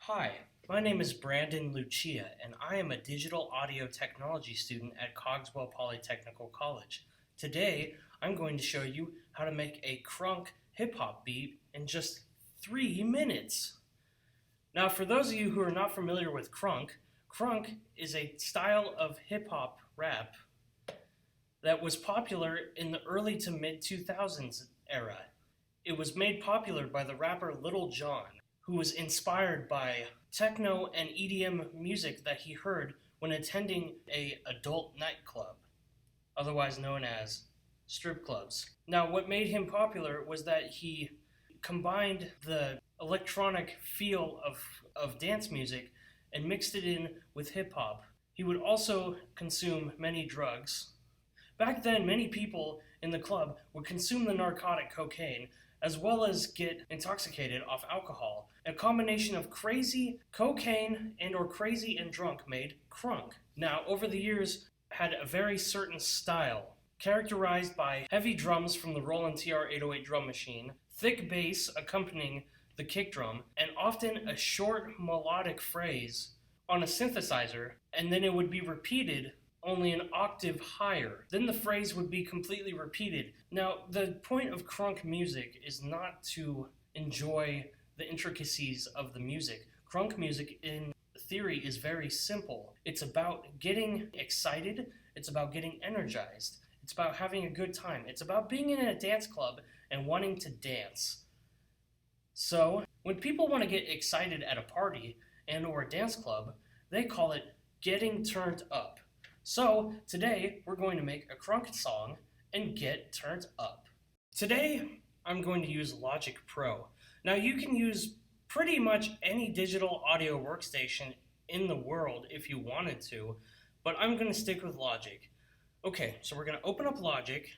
Hi, my name is Brandon Lucia, and I am a digital audio technology student at Cogswell Polytechnical College. Today, I'm going to show you how to make a crunk hip hop beat in just 3 minutes. Now, for those of you who are not familiar with crunk is a style of hip hop rap that was popular in the early to mid 2000s era. It was made popular by the rapper Little John, who was inspired by techno and EDM music that he heard when attending a adult nightclub, otherwise known as strip clubs. Now, what made him popular was that he combined the electronic feel of dance music and mixed it in with hip hop. He would also consume many drugs. Back then, many people in the club would consume the narcotic cocaine as well as get intoxicated off alcohol. A combination of crazy, cocaine, and or crazy and drunk made crunk. Now, over the years, had a very certain style, characterized by heavy drums from the Roland TR-808 drum machine, thick bass accompanying the kick drum, and often a short melodic phrase on a synthesizer, and then it would be repeated only an octave higher. Then the phrase would be completely repeated. Now, the point of crunk music is not to enjoy the intricacies of the music. Crunk music, in theory, is very simple. It's about getting excited, it's about getting energized, it's about having a good time, it's about being in a dance club and wanting to dance. So, when people want to get excited at a party and or a dance club, they call it getting turned up. So, today, we're going to make a crunk song and get turned up. Today, I'm going to use Logic Pro. Now, you can use pretty much any digital audio workstation in the world if you wanted to, but I'm going to stick with Logic. Okay, so we're going to open up Logic,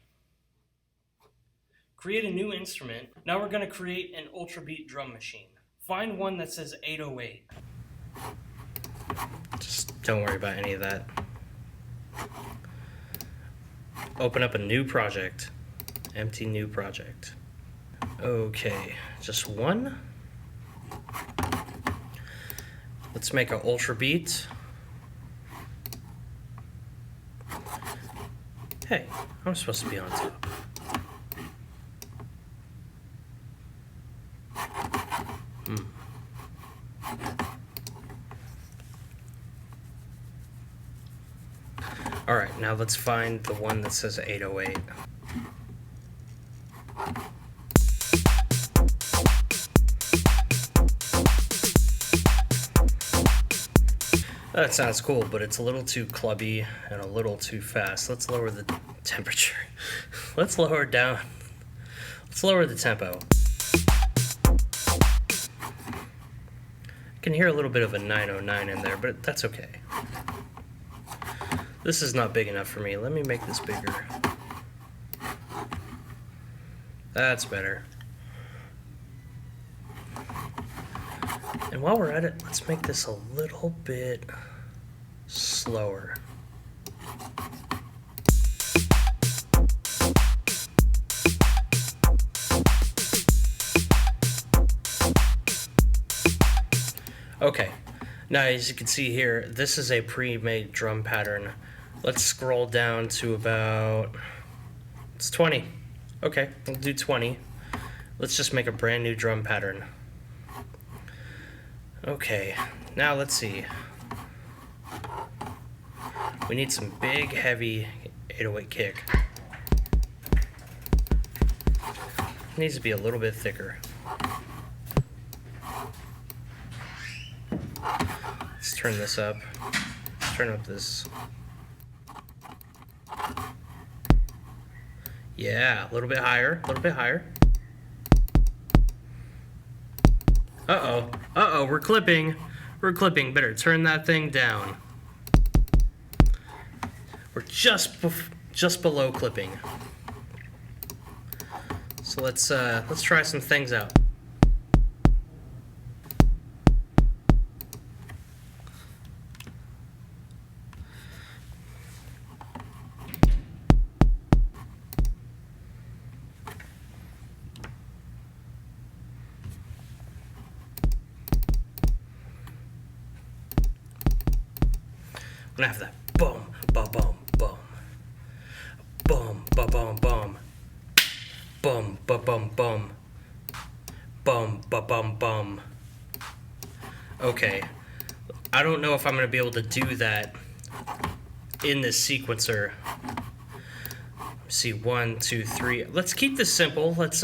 create a new instrument. Now we're going to create an ultra beat drum machine. Find one that says 808. Just don't worry about any of that. Open up a new project. Empty new project. Okay, just one. Let's make an ultra beat. Hey, I'm supposed to be on top. Alright, now let's find the one that says 808. That sounds cool, but it's a little too clubby and a little too fast. Let's lower the temperature. Let's lower it down. Let's lower the tempo. I can hear a little bit of a 909 in there, but that's okay. This is not big enough for me. Let me make this bigger. That's better. And while we're at it, let's make this a little bit slower. Okay, now as you can see here, this is a pre-made drum pattern. Let's scroll down to about, it's 20. Okay, we'll do 20. Let's just make a brand new drum pattern. Okay, now let's see. We need some big, heavy 808 kick. It needs to be a little bit thicker. Let's turn this up. Let's turn up this. Yeah, a little bit higher, a little bit higher. Uh-oh, we're clipping. We're clipping. Better turn that thing down. We're just below clipping. So let's try some things out. I'm gonna have that boom, ba boom, boom, boom, ba boom, boom, boom, ba boom, boom, boom, ba boom, boom. Okay, I don't know if I'm gonna be able to do that in this sequencer. Let's see, 1, 2, 3. Let's keep this simple. Let's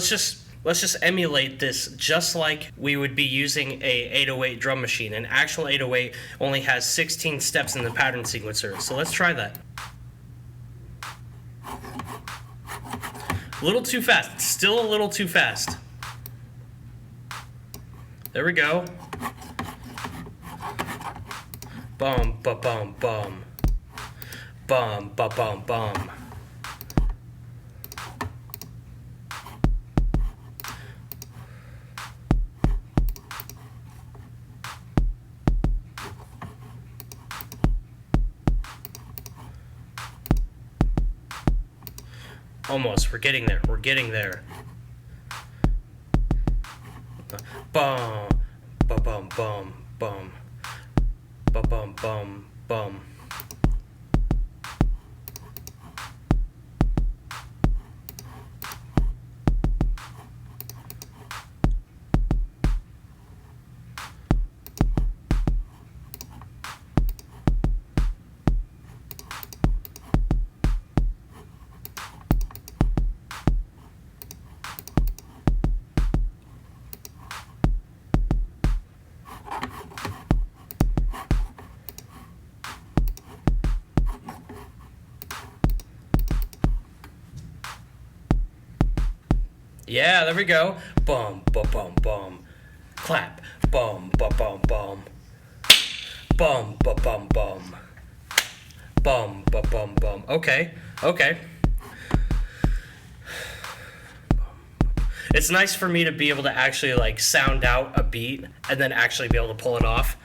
just emulate this just like we would be using a 808 drum machine. An actual 808 only has 16 steps in the pattern sequencer. So let's try that. A little too fast. Still a little too fast. There we go. Bum ba bum bum. Bum ba bum bum. Almost. We're getting there. We're getting there. Bum, ba bum bum bum, ba bum bum bum. Yeah, there we go. Bum, bum, bum, bum. Clap. Bum, bum, bum, bum. Bum, bum, bum, bum. Bum, bum, bum, bum. Okay, okay. It's nice for me to be able to actually like sound out a beat and then actually be able to pull it off.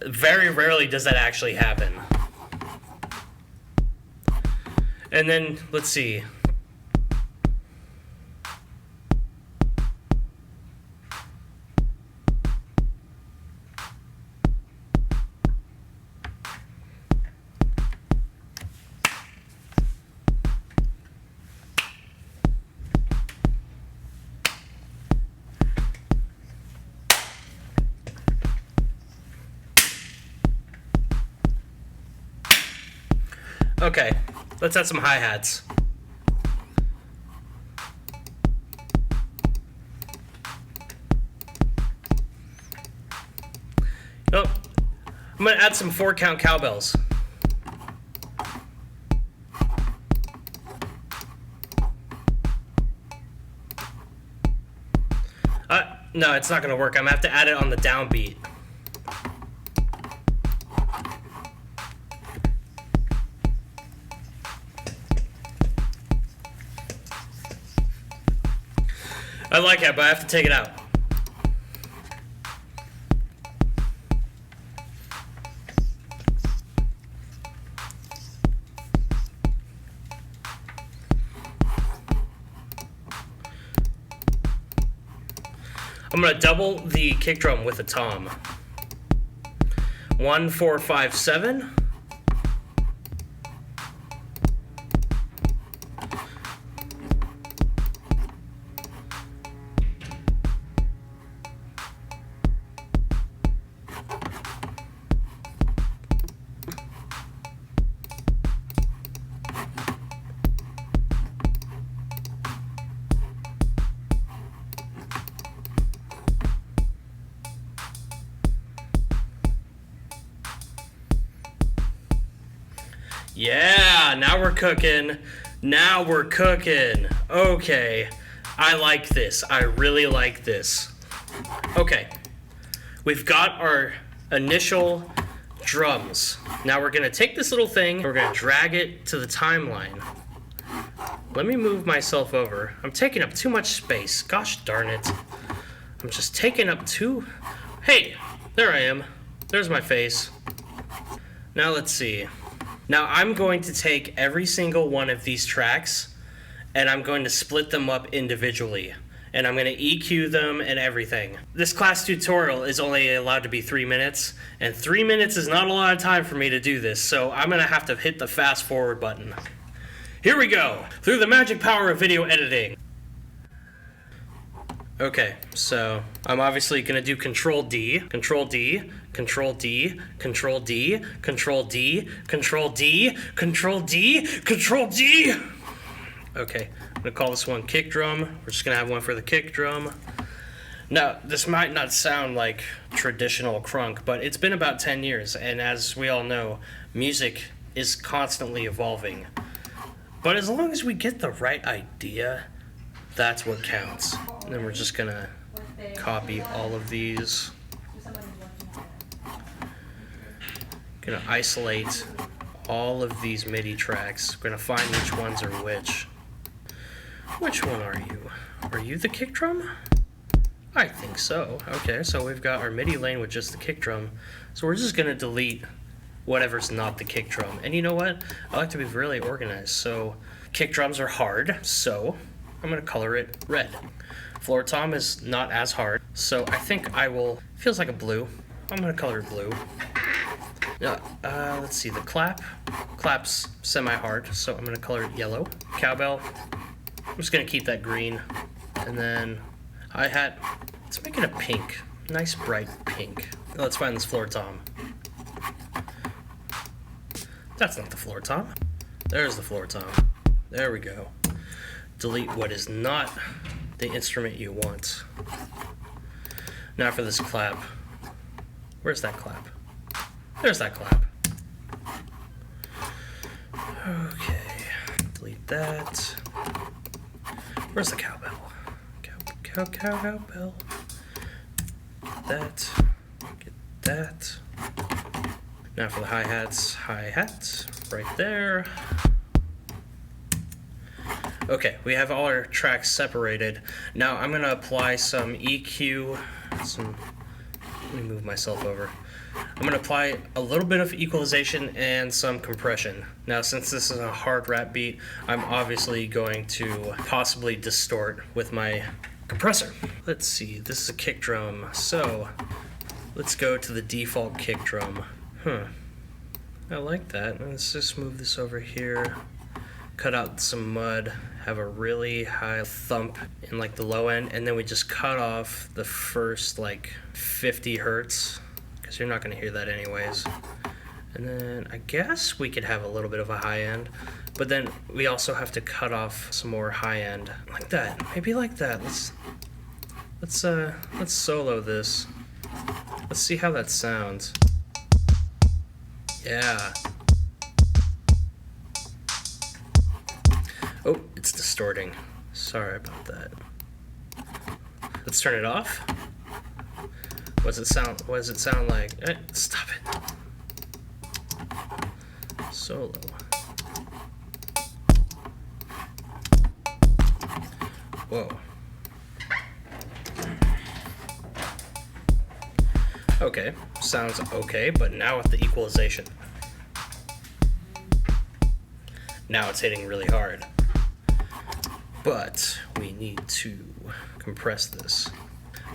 Very rarely does that actually happen. And then, let's see. Okay, let's add some hi-hats. Oh, I'm gonna add some 4-count cowbells. No, it's not gonna work. I'm gonna have to add it on the downbeat. I like it, but I have to take it out. I'm going to double the kick drum with a tom. 1, 4, 5, 7. Yeah, now we're cooking. Now we're cooking. Okay, I like this. I really like this. Okay, we've got our initial drums. Now we're gonna take this little thing, we're gonna drag it to the timeline. Let me move myself over. I'm taking up too much space. Gosh darn it. I'm just taking up too... Hey, there I am. There's my face. Now let's see. Now I'm going to take every single one of these tracks and I'm going to split them up individually. and I'm going to EQ them and everything. This class tutorial is only allowed to be 3 minutes, and 3 minutes is not a lot of time for me to do this, so I'm going to have to hit the fast forward button. Here we go, through the magic power of video editing. Okay, so I'm obviously going to do Control D, Control D, Control D, Control D, Control D, Control D, Control D, Control D. Okay, I'm going to call this one kick drum. We're just going to have one for the kick drum. Now, this might not sound like traditional crunk, but it's been about 10 years, and as we all know, music is constantly evolving. But as long as we get the right idea, that's what counts. And then we're just going to copy all of these. Going to isolate all of these MIDI tracks. We're going to find which ones are which. Which one are you? Are you the kick drum? I think so. Okay, so we've got our MIDI lane with just the kick drum. So we're just going to delete whatever's not the kick drum. And you know what? I like to be really organized. So kick drums are hard, so I'm going to color it red. Floor tom is not as hard, so I think I will, feels like a blue. I'm going to color it blue. Let's see, the clap's semi-hard, so I'm going to color it yellow. Cowbell, I'm just going to keep that green. And then hi-hat, let's make it a pink, nice bright pink. Let's find this floor tom. That's not the floor tom. There's the floor tom. There we go. Delete what is not the instrument you want. Now for this clap. Where's that clap? There's that clap. Okay, delete that. Where's the cowbell? Cowbell. Get that. Now for the hi-hats, hi-hat, right there. Okay, we have all our tracks separated. Now I'm going to apply some EQ, let me move myself over. I'm going to apply a little bit of equalization and some compression. Now since this is a hard rap beat, I'm obviously going to possibly distort with my compressor. Let's see, this is a kick drum, so let's go to the default kick drum. I like that. Let's just move this over here, cut out some mud, have a really high thump in like the low end, and then we just cut off the first like 50 hertz, because you're not going to hear that anyways. And then I guess we could have a little bit of a high end, but then we also have to cut off some more high end, like that, maybe like that. Let's solo this. Let's see how that sounds. Yeah. Oh, it's distorting. Sorry about that. Let's turn it off. What does it sound like? Stop it. Solo. Whoa. Okay, sounds okay, but now with the equalization. Now it's hitting really hard. But we need to compress this.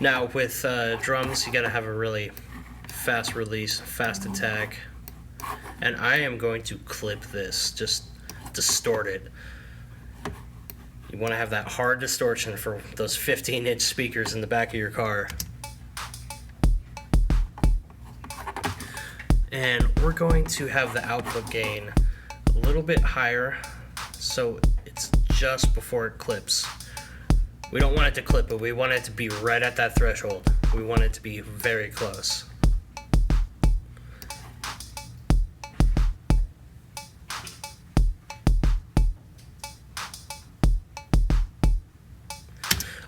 Now with drums, you gotta have a really fast release, fast attack. And I am going to clip this, just distort it. You wanna have that hard distortion for those 15-inch speakers in the back of your car. And we're going to have the output gain a little bit higher, so it's just before it clips. We don't want it to clip, but we want it to be right at that threshold. We want it to be very close.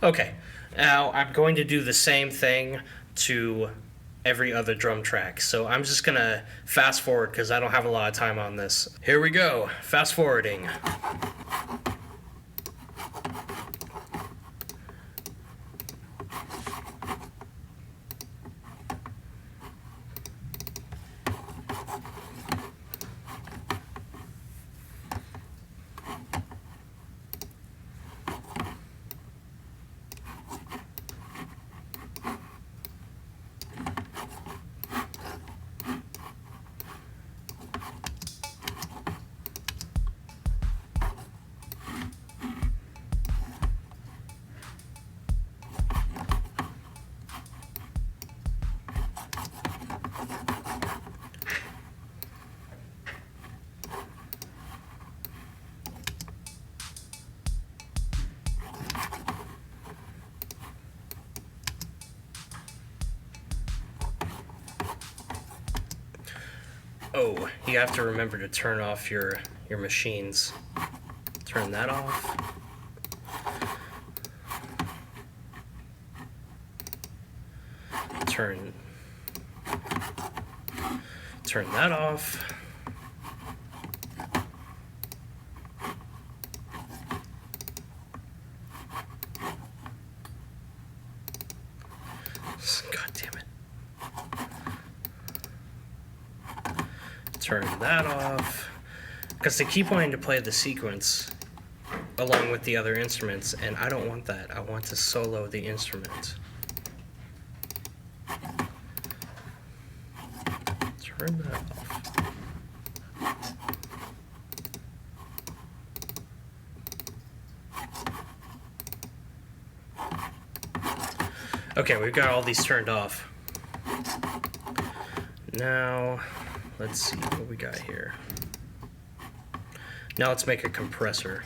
Okay, now I'm going to do the same thing to every other drum track. So I'm just gonna fast forward because I don't have a lot of time on this. Here we go, fast forwarding. Oh, you have to remember to turn off your machines. Turn that off. Turn that off. God damn it. Turn that off. Because they keep wanting to play the sequence along with the other instruments, and I don't want that. I want to solo the instrument. Turn that off. Okay, we've got all these turned off. Now, let's see what we got here. Now let's make a compressor.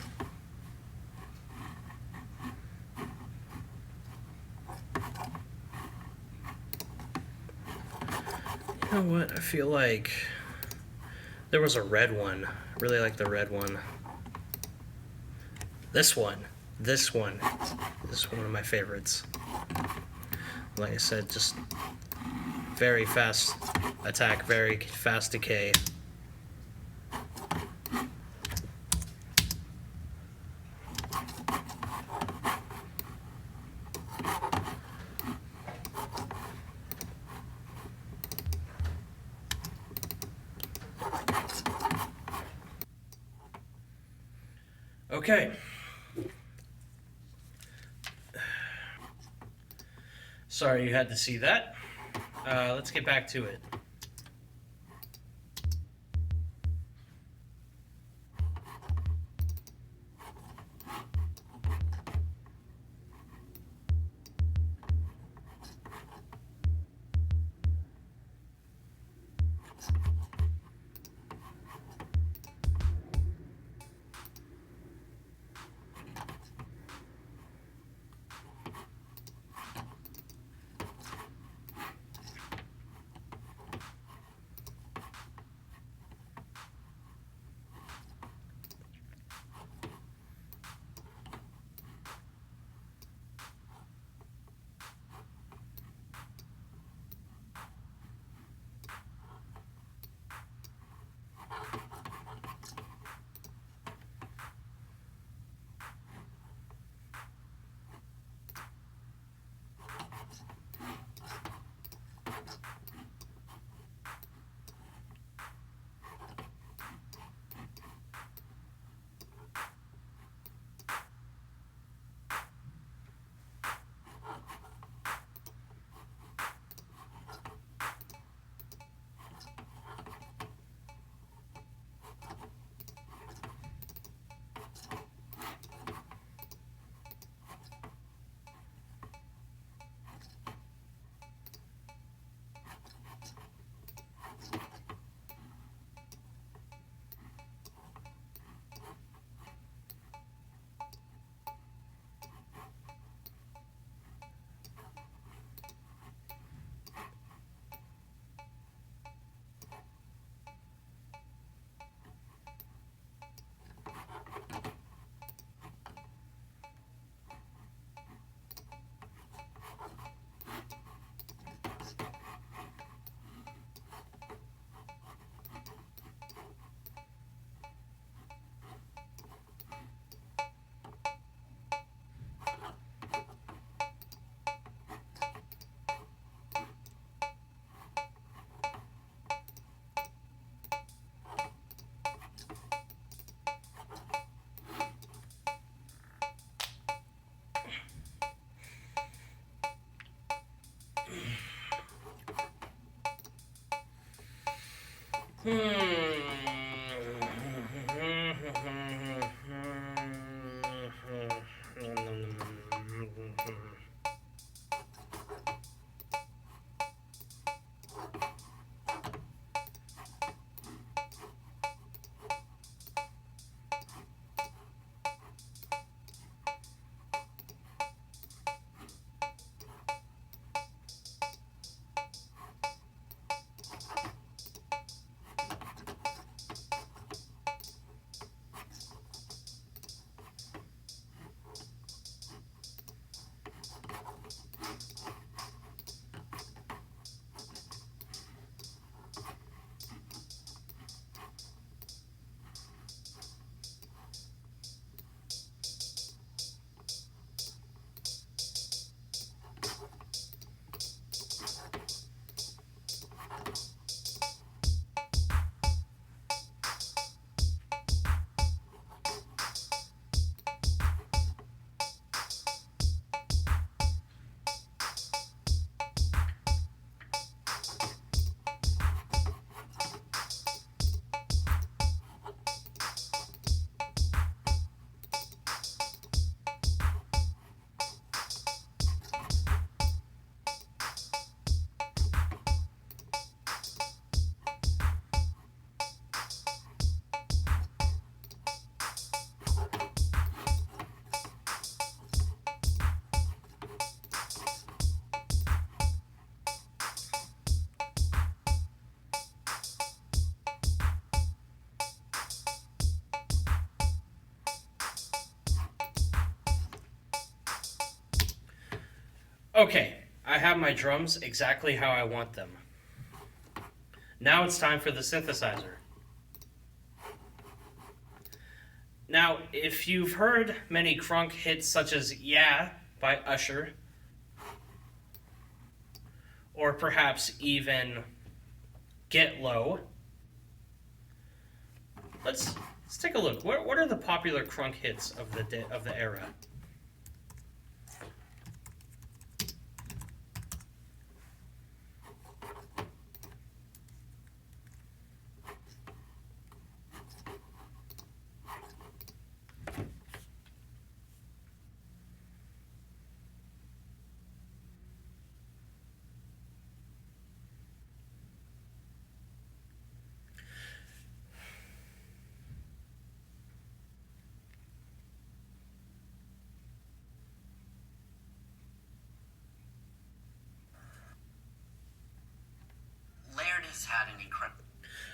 You know what? I feel like there was a red one. I really like the red one. This one is one of my favorites. Like I said, just very fast attack, very fast decay. Okay. Sorry you had to see that. Let's get back to it. Okay, I have my drums exactly how I want them. Now it's time for the synthesizer. Now, if you've heard many Crunk hits such as Yeah by Usher, or perhaps even Get Low, let's take a look. What are the popular Crunk hits of the era?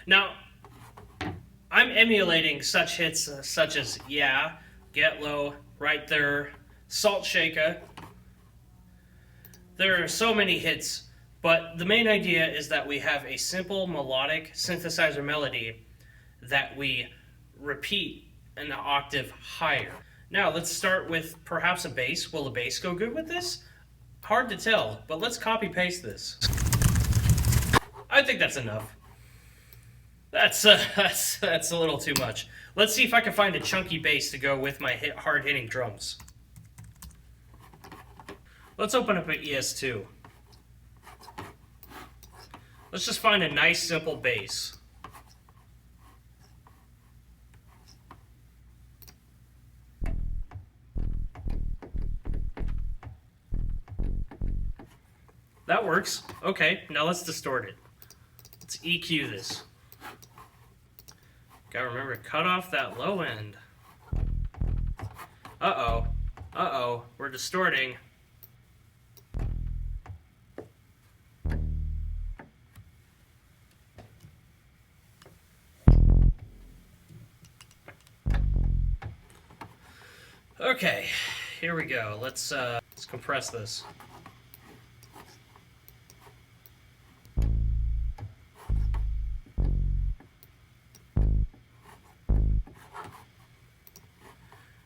Now, I'm emulating such hits such as Yeah, Get Low, Right There, Salt Shaker. There are so many hits, but the main idea is that we have a simple melodic synthesizer melody that we repeat an octave higher. Now, let's start with perhaps a bass. Will a bass go good with this? Hard to tell, but let's copy paste this. I think that's enough. That's a little too much. Let's see if I can find a chunky bass to go with my hard-hitting drums. Let's open up an ES2. Let's just find a nice, simple bass. That works. Okay, now let's distort it. Let's EQ this. Gotta remember to cut off that low end. Uh-oh. Uh-oh. We're distorting. Okay, here we go. Let's compress this.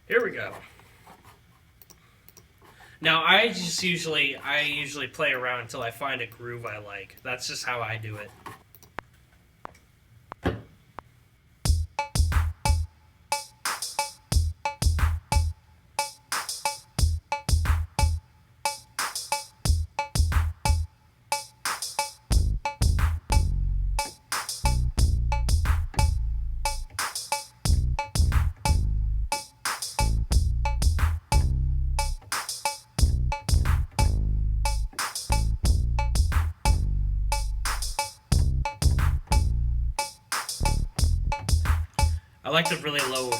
Here we go. Now I usually play around until I find a groove I like. That's just how I do it. I like the really low.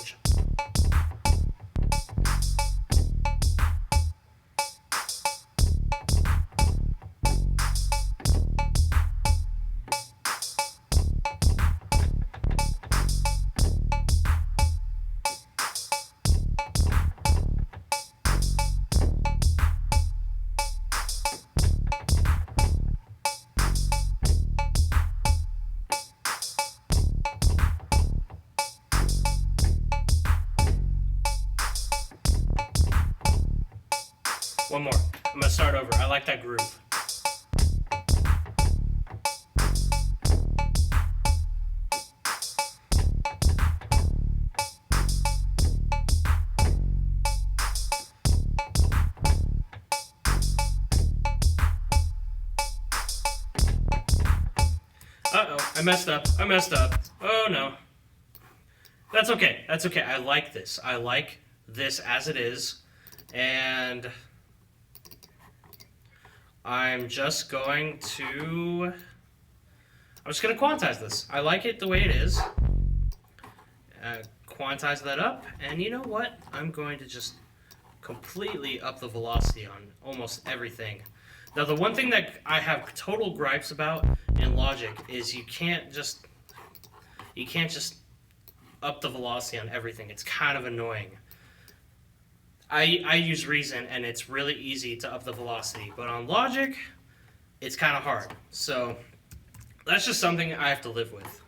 One more. I'm gonna start over. I like that groove. Uh-oh, I messed up. I messed up. Oh no. That's okay. That's okay. I like this. I like this as it is. And I'm just going to quantize this. I like it the way it is. Quantize that up, and you know what? I'm going to just completely up the velocity on almost everything. Now, the one thing that I have total gripes about in Logic is you can't just up the velocity on everything. It's kind of annoying. I use Reason, and it's really easy to up the velocity, but on Logic, it's kind of hard. So that's just something I have to live with.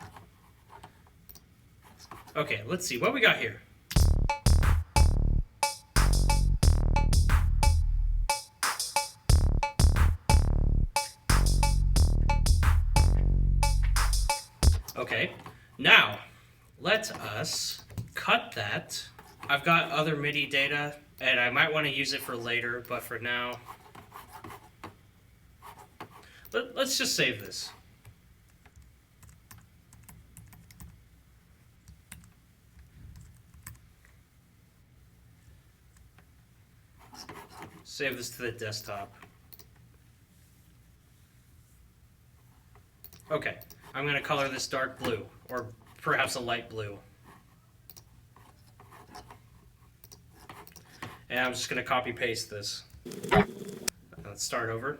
Okay, let's see what we got here. Okay, now let us cut that. I've got other MIDI data, and I might want to use it for later, but for now, let's just save this. Save this to the desktop. Okay, I'm going to color this dark blue, or perhaps a light blue. And I'm just going to copy paste this. Let's start over.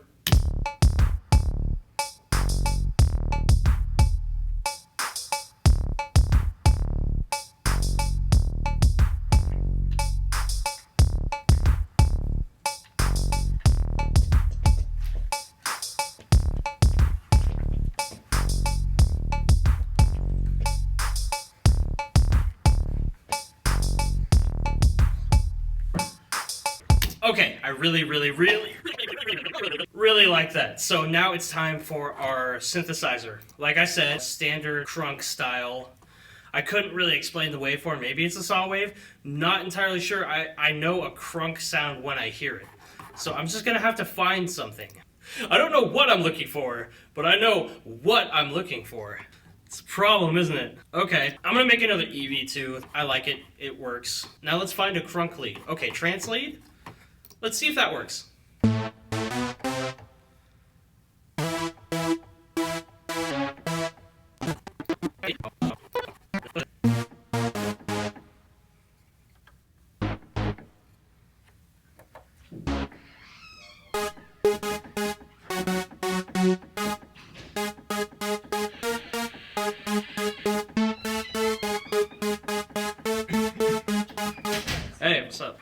Okay, I really like that. So now it's time for our synthesizer. Like I said, standard Crunk style. I couldn't really explain the waveform. Maybe it's a saw wave. Not entirely sure. I know a Crunk sound when I hear it. So I'm just gonna have to find something. I don't know what I'm looking for, but I know what I'm looking for. It's a problem, isn't it? Okay, I'm gonna make another EV2. I like it. It works. Now let's find a Crunk lead. Okay, trance lead. Let's see if that works. Hey, what's up?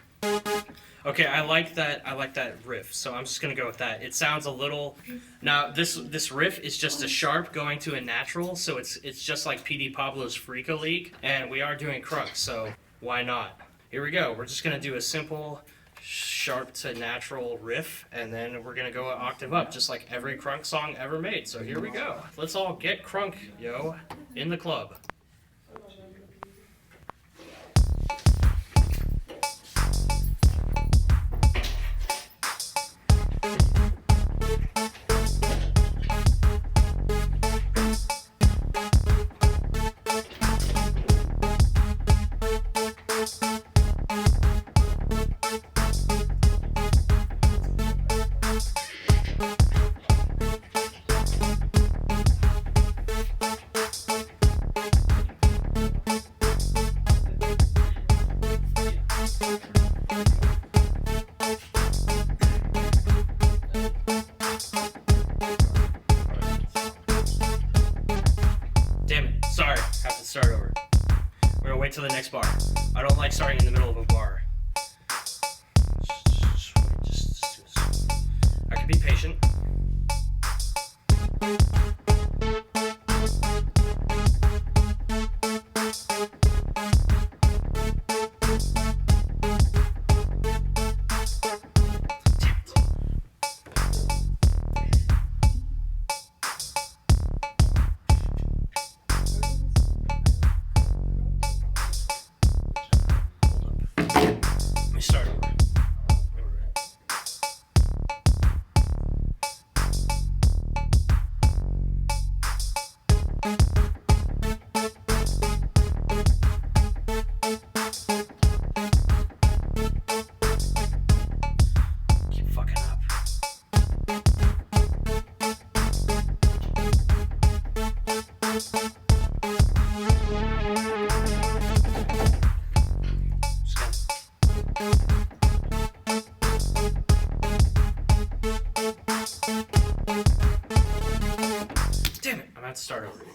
Okay, I like that riff, so I'm just gonna go with that. It sounds a little. Now this riff is just a sharp going to a natural, so it's just like PD Pablo's Freaka League, and we are doing Crunk, so why not? Here we go. We're just gonna do a simple sharp to natural riff, and then we're gonna go an octave up, just like every Crunk song ever made. So here we go. Let's all get Crunk, yo, in the club. Damn it, sorry, have to start over. We're gonna wait till the next bar. I don't like starting in the middle of a bar. I can be patient. Start over. Keep fucking up. Damn it, I'm about to start over.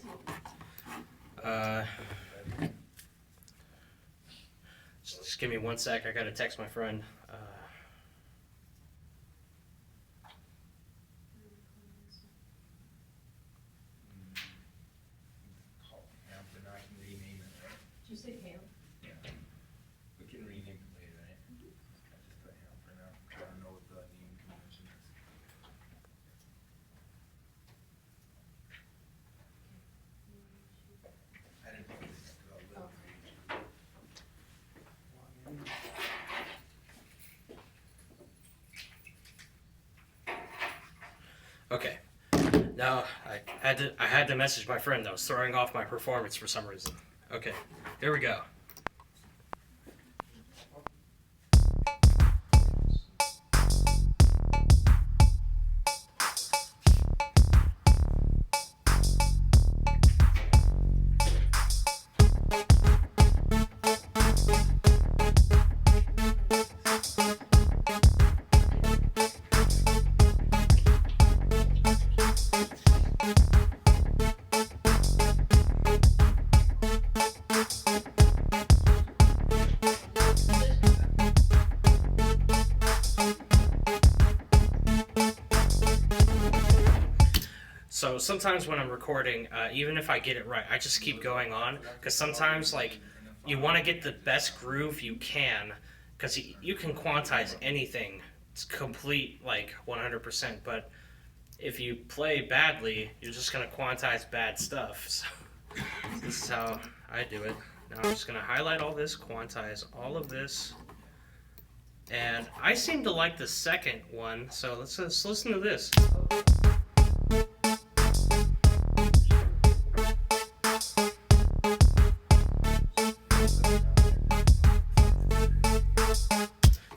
Just Just give me 1 sec. I gotta text my friend. Did you say ham? Yeah. We can rename it later, right? I just put ham for now. I don't know what the name convention is. I didn't think it was because Okay. Now I had to message my friend that was throwing off my performance for some reason. Okay, here we go. So sometimes when I'm recording, even if I get it right, I just keep going on, because sometimes like you want to get the best groove you can, because you can quantize anything. It's complete like 100%, but if you play badly, you're just going to quantize bad stuff. So this is how I do it. Now I'm just going to highlight all this, quantize all of this, and I seem to like the second one, so let's listen to this.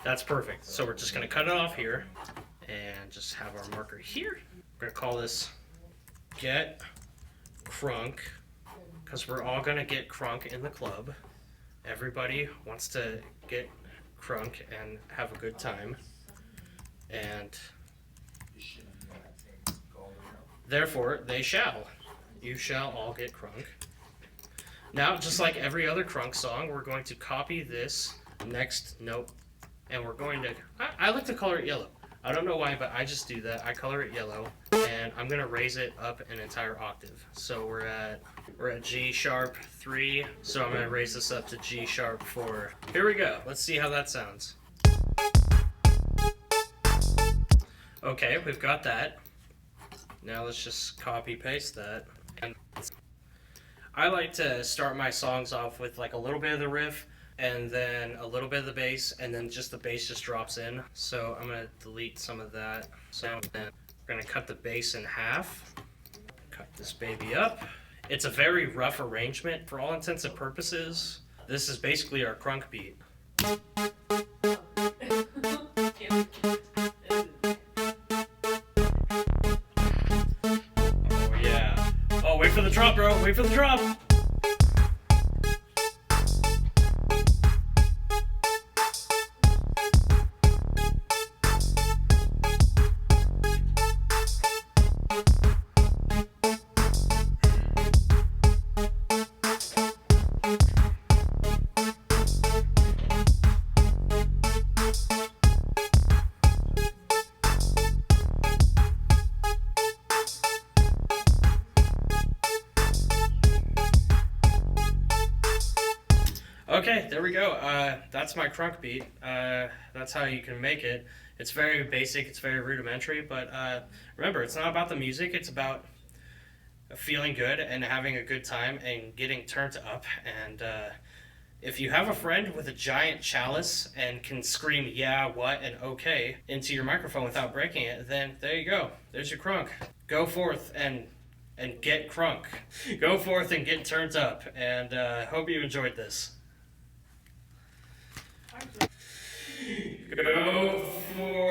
That's perfect. So we're just going to cut it off here and just have our marker here. We're going to call this Get Crunk, because we're all going to get crunk in the club. Everybody wants to get crunk and have a good time. And therefore, they shall. You shall all get crunk. Now, just like every other crunk song, we're going to copy this next note. And we're going to, I like to color it yellow. I don't know why, but I just do that. I color it yellow, and I'm going to raise it up an entire octave. So we're at G sharp 3, so I'm going to raise this up to G sharp 4. Here we go. Let's see how that sounds. Okay, we've got that. Now let's just copy paste that. And I like to start my songs off with like a little bit of the riff, and then a little bit of the bass, and then just the bass just drops in. So I'm going to delete some of that. So then we're going to cut the bass in half. Cut this baby up. It's a very rough arrangement for all intents and purposes. This is basically our crunk beat. Oh yeah. Oh, wait for the drop, bro. Wait for the drop. Okay, there we go. That's my crunk beat. That's how you can make it. It's very basic, it's very rudimentary, but remember, it's not about the music, it's about feeling good and having a good time and getting turned up. And if you have a friend with a giant chalice and can scream yeah, what, and okay into your microphone without breaking it, then there you go. There's your crunk. Go forth and get crunk. Go forth and get turned up. And hope you enjoyed this. Go for